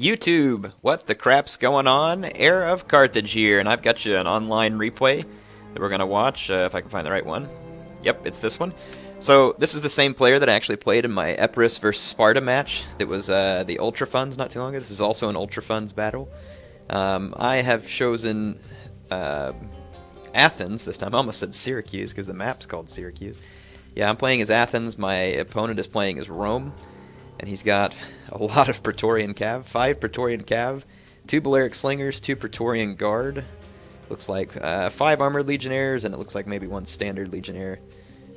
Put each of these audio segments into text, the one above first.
YouTube, what the crap's going on? HeirofCarthage here, and I've got you an online replay that we're going to watch, if I can find the right one. Yep, it's this one. So, this is the same player that I actually played in my Epirus vs. Sparta match that was the Ultra Funds not too long ago. This is also an Ultra Funds battle. I have chosen Athens this time. I almost said Syracuse because the map's called Syracuse. Yeah, I'm playing as Athens. My opponent is playing as Rome. And he's got a lot of Praetorian Cav. 5 Praetorian Cav, 2 Balearic Slingers, 2 Praetorian Guard. Looks like 5 Armored Legionnaires, and it looks like maybe 1 Standard Legionnaire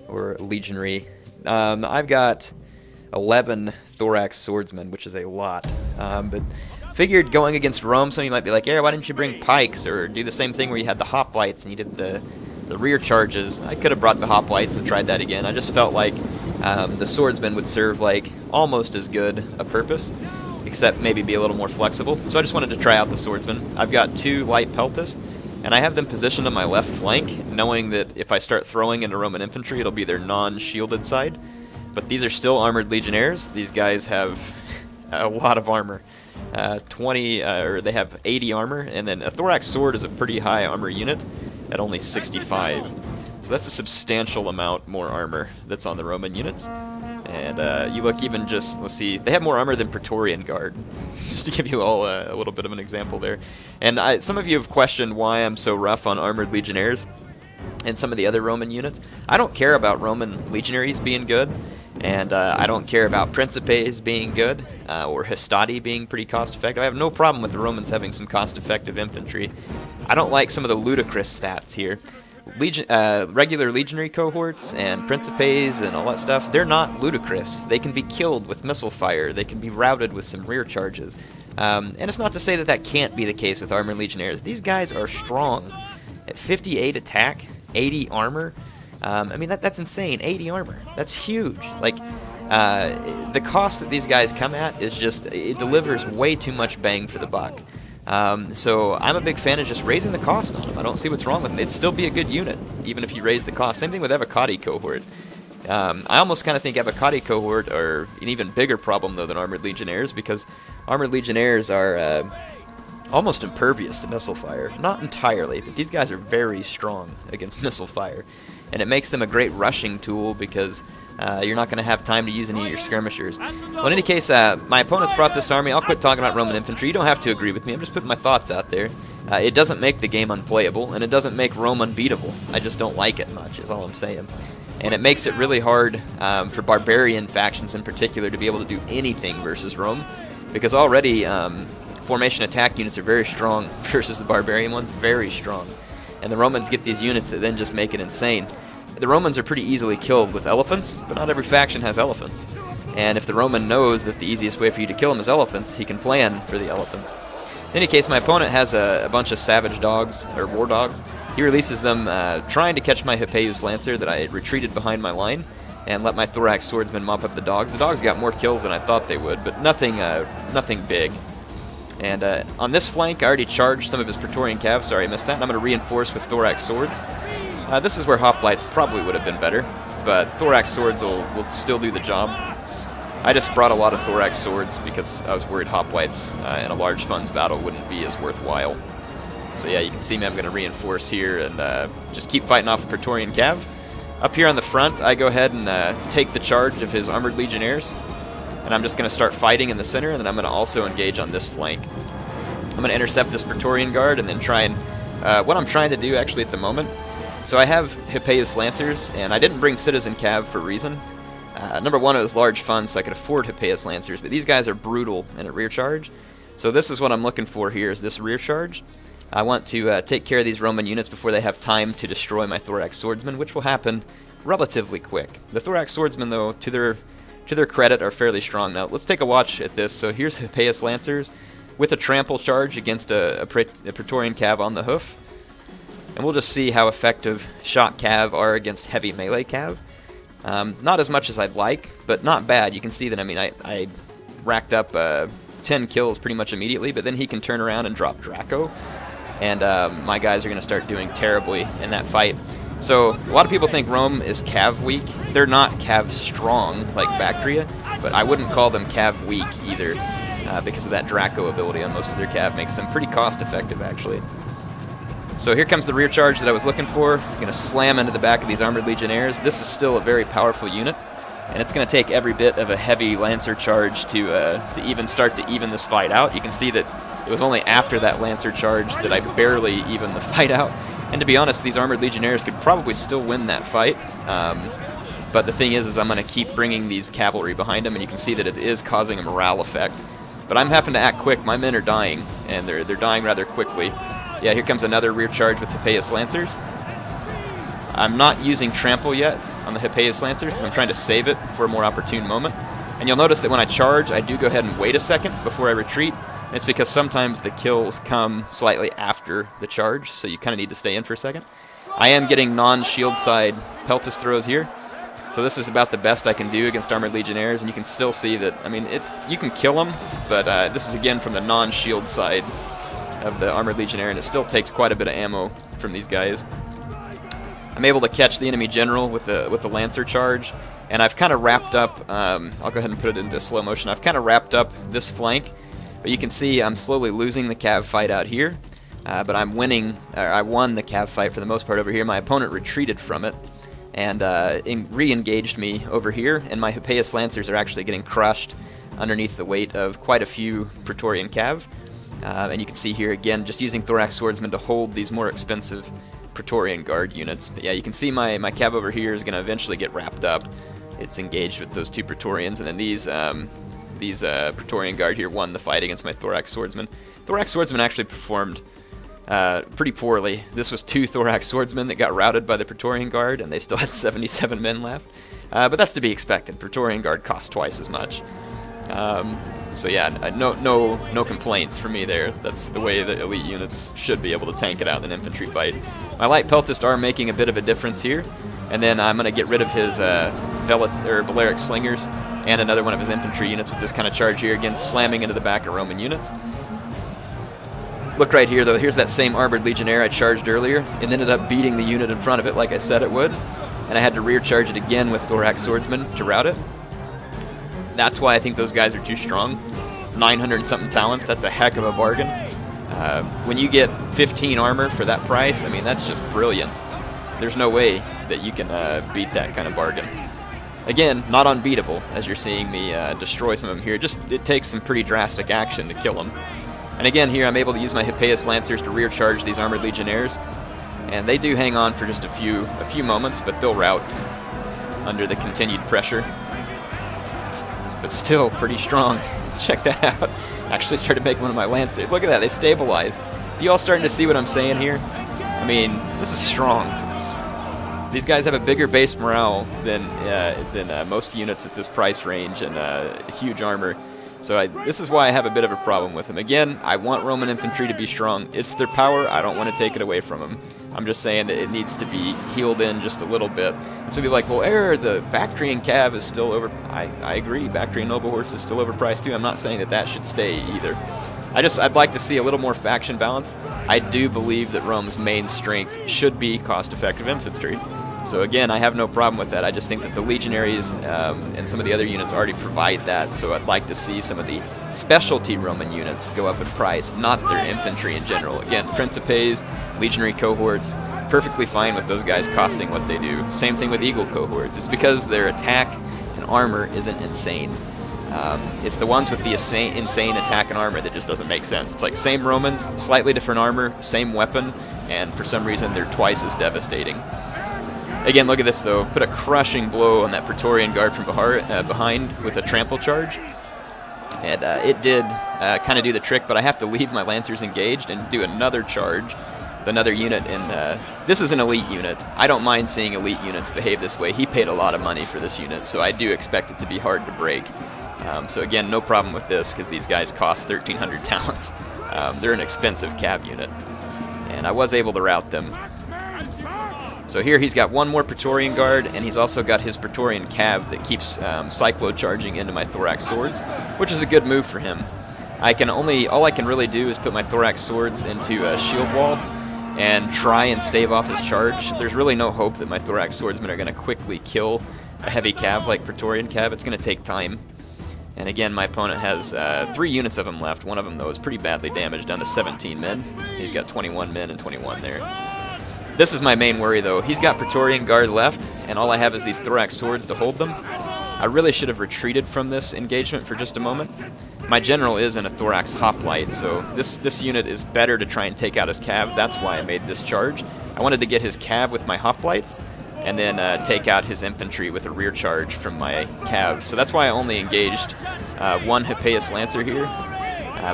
or Legionary. I've got 11 Thorax Swordsmen, which is a lot. But figured going against Rome, some of you might be like, why didn't you bring pikes or do the same thing where you had the hoplites and you did the rear charges? I could have brought the hoplites and tried that again. I just felt like the swordsman would serve like almost as good a purpose, except maybe be a little more flexible. So I just wanted to try out the swordsman. I've got 2 light peltists, and I have them positioned on my left flank, knowing that if I start throwing into Roman infantry, it'll be their non-shielded side. But these are still armored legionnaires. These guys have a lot of armor. 20, or they have 80 armor, and then a thorax sword is a pretty high armor unit at only 65. So that's a substantial amount more armor that's on the Roman units. And you look even just, let's see, they have more armor than Praetorian Guard. Just to give you all a little bit of an example there. And some of you have questioned why I'm so rough on armored legionnaires and some of the other Roman units. I don't care about Roman legionaries being good, and I don't care about Principes being good, or Hastati being pretty cost-effective. I have no problem with the Romans having some cost-effective infantry. I don't like some of the ludicrous stats here. Regular legionary cohorts and Principes and all that stuff, they're not ludicrous. They can be killed with missile fire. They can be routed with some rear charges. And it's not to say that that can't be the case with armored legionnaires. These guys are strong. At 58 attack, 80 armor, I mean, that's insane. 80 armor. That's huge. Like, the cost that these guys come at is just, it delivers way too much bang for the buck. So I'm a big fan of just raising the cost on them. I don't see what's wrong with them. It'd still be a good unit, even if you raise the cost. Same thing with Evocati cohort. I almost kind of think Evocati cohort are an even bigger problem, though, than Armored Legionnaires, because Armored Legionnaires are almost impervious to missile fire. Not entirely, but these guys are very strong against missile fire. And it makes them a great rushing tool because you're not going to have time to use any of your skirmishers. Well, in any case, my opponent's brought this army. I'll quit talking about Roman infantry. You don't have to agree with me. I'm just putting my thoughts out there. It doesn't make the game unplayable, and it doesn't make Rome unbeatable. I just don't like it much, is all I'm saying. And it makes it really hard for barbarian factions in particular to be able to do anything versus Rome, because already formation attack units are very strong versus the barbarian ones, very strong. And the Romans get these units that then just make it insane. The Romans are pretty easily killed with elephants, but not every faction has elephants. And if the Roman knows that the easiest way for you to kill him is elephants, he can plan for the elephants. In any case, my opponent has a bunch of savage dogs, or war dogs. He releases them trying to catch my Hippeus Lancer that I retreated behind my line, and let my Thorax Swordsman mop up the dogs. The dogs got more kills than I thought they would, but nothing big. And on this flank, I already charged some of his Praetorian Cav. Sorry, I missed that. And I'm going to reinforce with Thorax Swords. This is where Hoplites probably would have been better, but Thorax Swords will still do the job. I just brought a lot of Thorax Swords because I was worried Hoplites in a large funds battle wouldn't be as worthwhile. So yeah, you can see me, I'm going to reinforce here and just keep fighting off the Praetorian Cav. Up here on the front, I go ahead and take the charge of his Armored Legionnaires. And I'm just going to start fighting in the center, and then I'm going to also engage on this flank. I'm going to intercept this Praetorian Guard and then try and... what I'm trying to do actually at the moment... So I have Hippeus Lancers, and I didn't bring Citizen Cav for a reason. Number one, it was large funds, so I could afford Hippeus Lancers, but these guys are brutal in a rear charge. So this is what I'm looking for here, is this rear charge. I want to take care of these Roman units before they have time to destroy my Thorax Swordsmen, which will happen relatively quick. The Thorax Swordsmen, though, to their credit, are fairly strong. Now, let's take a watch at this. So here's Hippeus Lancers with a trample charge against a Praetorian Cav on the hoof. And we'll just see how effective shot Cav are against heavy melee Cav. Not as much as I'd like, but not bad. You can see that, I mean, I racked up 10 kills pretty much immediately, but then he can turn around and drop Draco. And my guys are going to start doing terribly in that fight. So a lot of people think Rome is Cav weak. They're not Cav strong like Bactria, but I wouldn't call them Cav weak either. because of that Draco ability on most of their cav. Makes them pretty cost effective, actually. So here comes the rear charge that I was looking for. I'm going to slam into the back of these Armored Legionnaires. This is still a very powerful unit, and it's going to take every bit of a heavy Lancer charge to even start to even this fight out. You can see that it was only after that Lancer charge that I barely evened the fight out. And to be honest, these Armored Legionnaires could probably still win that fight. But the thing is I'm going to keep bringing these cavalry behind them, and you can see that it is causing a morale effect. But I'm having to act quick. My men are dying, and they're dying rather quickly. Yeah, here comes another rear charge with Hippeus Lancers. I'm not using Trample yet on the Hippeus Lancers, because I'm trying to save it for a more opportune moment. And you'll notice that when I charge, I do go ahead and wait a second before I retreat. And it's because sometimes the kills come slightly after the charge, so you kind of need to stay in for a second. I am getting non-shield side Peltis throws here, so this is about the best I can do against Armored Legionnaires, and you can still see that, I mean, you can kill them, but this is again from the non-shield side of the Armored Legionnaire, and it still takes quite a bit of ammo from these guys. I'm able to catch the enemy general with the Lancer charge, and I've kind of wrapped up, I'll go ahead and put it into slow motion, I've kind of wrapped up this flank, but you can see I'm slowly losing the cav fight out here, but I'm winning, I won the cav fight for the most part over here. My opponent retreated from it, and re-engaged me over here, and my Hippeus Lancers are actually getting crushed underneath the weight of quite a few Praetorian cav. And you can see here again, just using Thorax Swordsman to hold these more expensive Praetorian Guard units. But yeah, you can see my cav over here is going to eventually get wrapped up. It's engaged with those 2 Praetorians, and then these Praetorian Guard here won the fight against my Thorax Swordsman. Thorax Swordsman actually performed pretty poorly. This was 2 Thorax Swordsmen that got routed by the Praetorian Guard, and they still had 77 men left. But that's to be expected. Praetorian Guard cost twice as much. So yeah, no complaints for me there. That's the way that elite units should be able to tank it out in an infantry fight. My light peltists are making a bit of a difference here, and then I'm going to get rid of his Balearic Slingers and another one of his infantry units with this kind of charge here, again slamming into the back of Roman units. Look right here though, here's that same Armored Legionnaire I charged earlier, and ended up beating the unit in front of it like I said it would, and I had to rear charge it again with Thorax Swordsman to rout it. That's why I think those guys are too strong. 900 and something talents, that's a heck of a bargain. When you get 15 armor for that price, I mean, that's just brilliant. There's no way that you can beat that kind of bargain. Again, not unbeatable, as you're seeing me destroy some of them here. Just, it takes some pretty drastic action to kill them. And again, here I'm able to use my Hippeus Lancers to rear charge these Armored Legionnaires. And they do hang on for just a few moments, but they'll rout under the continued pressure. But still pretty strong. Check that out. Actually started making one of my Lancers. Look at that, they stabilized. You all starting to see what I'm saying here? I mean, this is strong. These guys have a bigger base morale than most units at this price range, and huge armor. So this is why I have a bit of a problem with them. Again, I want Roman infantry to be strong. It's their power. I don't want to take it away from them. I'm just saying that it needs to be healed in just a little bit. And so be like, well, the Bactrian Cav is still over. I agree. Bactrian Noble Horse is still overpriced too. I'm not saying that that should stay either. I'd like to see a little more faction balance. I do believe that Rome's main strength should be cost-effective infantry. So again, I have no problem with that. I just think that the Legionaries and some of the other units already provide that. So I'd like to see some of the specialty Roman units go up in price, not their infantry in general. Again, Principes, Legionary cohorts, perfectly fine with those guys costing what they do. Same thing with Eagle cohorts. It's because their attack and armor isn't insane. It's the ones with the insane attack and armor that just doesn't make sense. It's like same Romans, slightly different armor, same weapon, and for some reason they're twice as devastating. Again, look at this though. Put a crushing blow on that Praetorian Guard from behind with a trample charge. And it did kind of do the trick, but I have to leave my Lancers engaged and do another charge with another unit. And this is an elite unit. I don't mind seeing elite units behave this way. He paid a lot of money for this unit, so I do expect it to be hard to break. So again, no problem with this because these guys cost 1,300 talents. They're an expensive cav unit. And I was able to rout them. So here he's got one more Praetorian Guard, and he's also got his Praetorian Cav that keeps cyclo charging into my Thorax Swords, which is a good move for him. All I can really do is put my Thorax Swords into a shield wall and try and stave off his charge. There's really no hope that my Thorax Swordsmen are going to quickly kill a heavy Cav like Praetorian Cav. It's going to take time. And again, my opponent has 3 units of them left. One of them, though, is pretty badly damaged, down to 17 men. He's got 21 men and 21 there. This is my main worry, though. He's got Praetorian Guard left, and all I have is these Thorax Swords to hold them. I really should have retreated from this engagement for just a moment. My general is in a Thorax Hoplite, so this unit is better to try and take out his cav. That's why I made this charge. I wanted to get his cav with my Hoplites, and then take out his infantry with a rear charge from my cav. So that's why I only engaged one Hippeus Lancer here,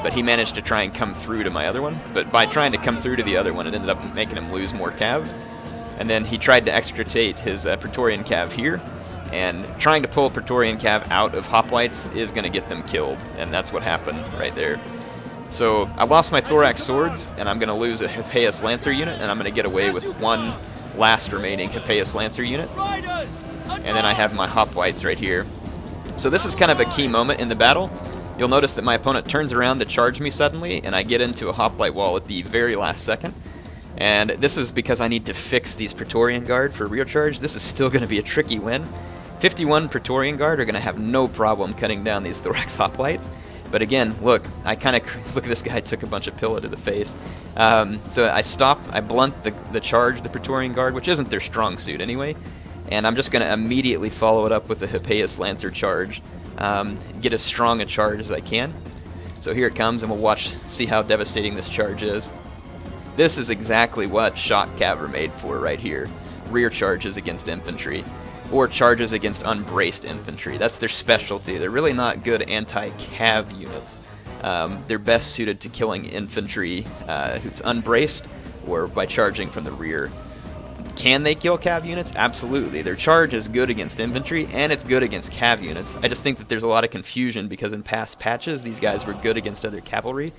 but he managed to try and come through to my other one. But by trying to come through to the other one, it ended up making him lose more cav. And then he tried to extricate his Praetorian cav here, and trying to pull Praetorian cav out of Hoplites is going to get them killed, and that's what happened right there. So I lost my Thorax Swords, and I'm going to lose a Hippeus Lancer unit, and I'm going to get away with one last remaining Hippeus Lancer unit. And then I have my Hoplites right here. So this is kind of a key moment in the battle. You'll notice that my opponent turns around to charge me suddenly, and I get into a Hoplite wall at the very last second. And this is because I need to fix these Praetorian Guard for rear charge. This is still going to be a tricky win. 51 Praetorian Guard are going to have no problem cutting down these Thorax Hoplites. But again, look, I kind of, look at this guy, took a bunch of pillow to the face. So I stop, I blunt the charge, the Praetorian Guard, which isn't their strong suit anyway. And I'm just going to immediately follow it up with a Hippeus Lancer charge. Get as strong a charge as I can. So here it comes, and we'll see how devastating this charge is. This is exactly what shock cav are made for right here. Rear charges against infantry, or charges against unbraced infantry. That's their specialty. They're really not good anti-cav units. They're best suited to killing infantry who's unbraced or by charging from the rear. Can they kill cav units? Absolutely. Their charge is good against infantry, and it's good against cav units. I just think that there's a lot of confusion because in past patches, these guys were good against other cavalry.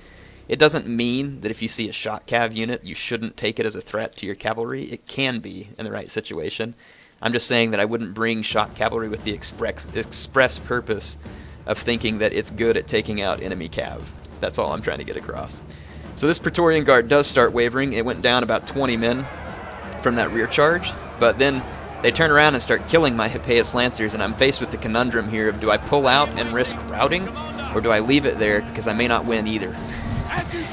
It doesn't mean that if you see a shock cav unit, you shouldn't take it as a threat to your cavalry. It can be in the right situation. I'm just saying that I wouldn't bring shock cavalry with the express purpose of thinking that it's good at taking out enemy cav. That's all I'm trying to get across. So this Praetorian Guard does start wavering. It went down about 20 men from that rear charge, but then they turn around and start killing my Hippeus Lancers, and I'm faced with the conundrum here of do I pull out and risk routing, or do I leave it there because I may not win either.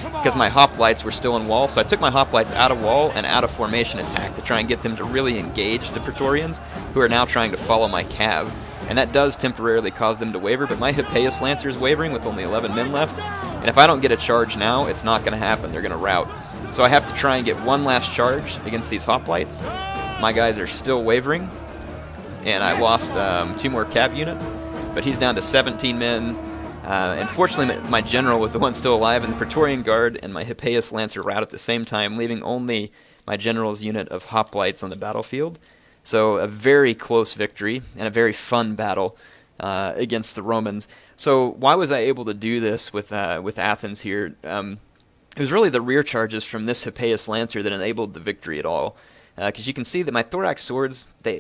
Because my Hoplites were still in wall, so I took my Hoplites out of wall and out of formation attack to try and get them to really engage the Praetorians, who are now trying to follow my cav. And that does temporarily cause them to waver, but my Hippeus Lancer is wavering with only 11 men left, and if I don't get a charge now, it's not going to happen. They're going to rout. So I have to try and get one last charge against these Hoplites. My guys are still wavering, and I lost 2 more cav units, but he's down to 17 men. And fortunately, my general was the one still alive, and the Praetorian Guard and my Hippeus Lancer rout at the same time, leaving only my general's unit of Hoplites on the battlefield. So a very close victory and a very fun battle against the Romans. So why was I able to do this with Athens here? It was really the rear charges from this Hippeus Lancer that enabled the victory at all. Because you can see that my Thorax Swords, they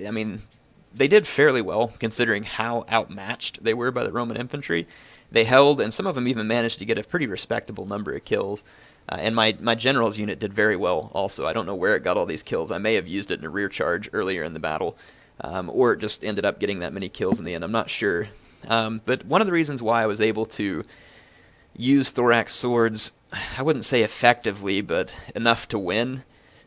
did fairly well considering how outmatched they were by the Roman infantry. They held, and some of them even managed to get a pretty respectable number of kills. And my general's unit did very well also. I don't know where it got all these kills. I may have used it in a rear charge earlier in the battle, or it just ended up getting that many kills in the end. I'm not sure. But one of the reasons why I was able to use Thorax Swords, I wouldn't say effectively, but enough to win,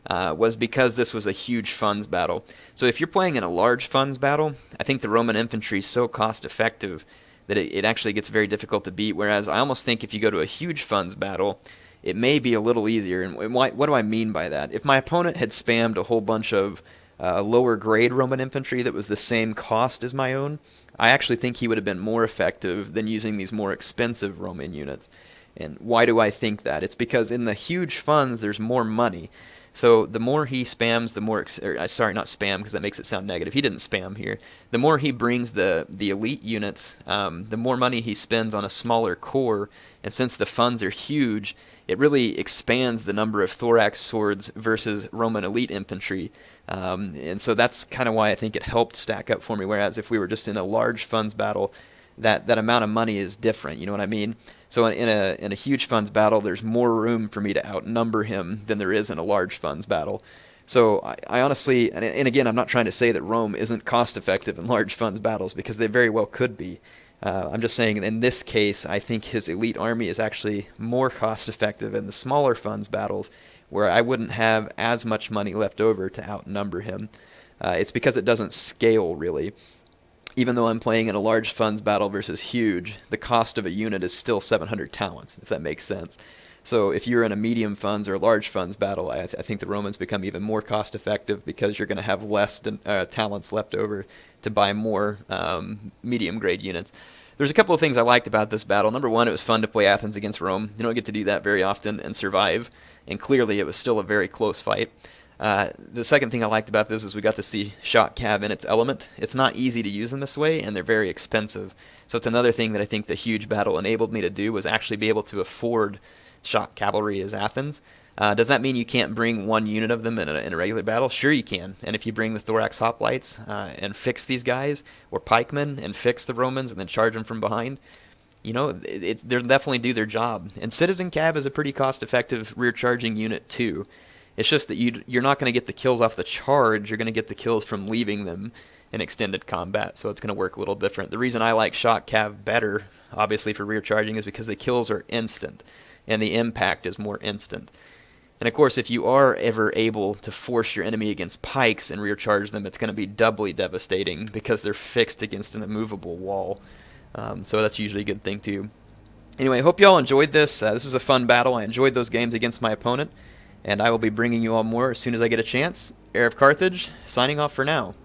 was because this was a huge funds battle. So if you're playing in a large funds battle, I think the Roman infantry is so cost effective that it actually gets very difficult to beat, whereas I almost think if you go to a huge funds battle, it may be a little easier. And what do I mean by that? If my opponent had spammed a whole bunch of lower grade Roman infantry that was the same cost as my own, I actually think he would have been more effective than using these more expensive Roman units. And why do I think that? It's because in the huge funds, there's more money. So the more he spams, the more, sorry, not spam because that makes it sound negative. He didn't spam here. The more he brings the elite units, the more money he spends on a smaller core. And since the funds are huge, it really expands the number of Thorax Swords versus Roman elite infantry. And so that's kind of why I think it helped stack up for me. Whereas if we were just in a large funds battle, that amount of money is different. You know what I mean? So in a huge funds battle, there's more room for me to outnumber him than there is in a large funds battle. So I honestly, and again, I'm not trying to say that Rome isn't cost effective in large funds battles, because they very well could be. I'm just saying in this case, I think his elite army is actually more cost effective in the smaller funds battles where I wouldn't have as much money left over to outnumber him. It's because it doesn't scale really. Even though I'm playing in a large funds battle versus huge, the cost of a unit is still 700 talents, if that makes sense. So if you're in a medium funds or large funds battle, I think the Romans become even more cost effective because you're going to have less talents left over to buy more medium grade units. There's a couple of things I liked about this battle. Number one, it was fun to play Athens against Rome. You don't get to do that very often and survive, and clearly it was still a very close fight. The second thing I liked about this is we got to see shot cav in its element. It's not easy to use them this way, and they're very expensive. So it's another thing that I think the huge battle enabled me to do was actually be able to afford shot cavalry as Athens. Does that mean you can't bring one unit of them in a regular battle? Sure you can. And if you bring the thorax hoplites and fix these guys, or pikemen and fix the Romans and then charge them from behind, they'll definitely do their job. And citizen cav is a pretty cost-effective rear charging unit too. It's just that you're not going to get the kills off the charge. You're going to get the kills from leaving them in extended combat, so it's going to work a little different. The reason I like shot cav better, obviously for rear charging, is because the kills are instant and the impact is more instant. And of course, if you are ever able to force your enemy against pikes and rear charge them, it's going to be doubly devastating because they're fixed against an immovable wall. So that's usually a good thing too. Anyway, I hope you all enjoyed this. This was a fun battle. I enjoyed those games against my opponent, and I will be bringing you all more as soon as I get a chance. HeirofCarthage, signing off for now.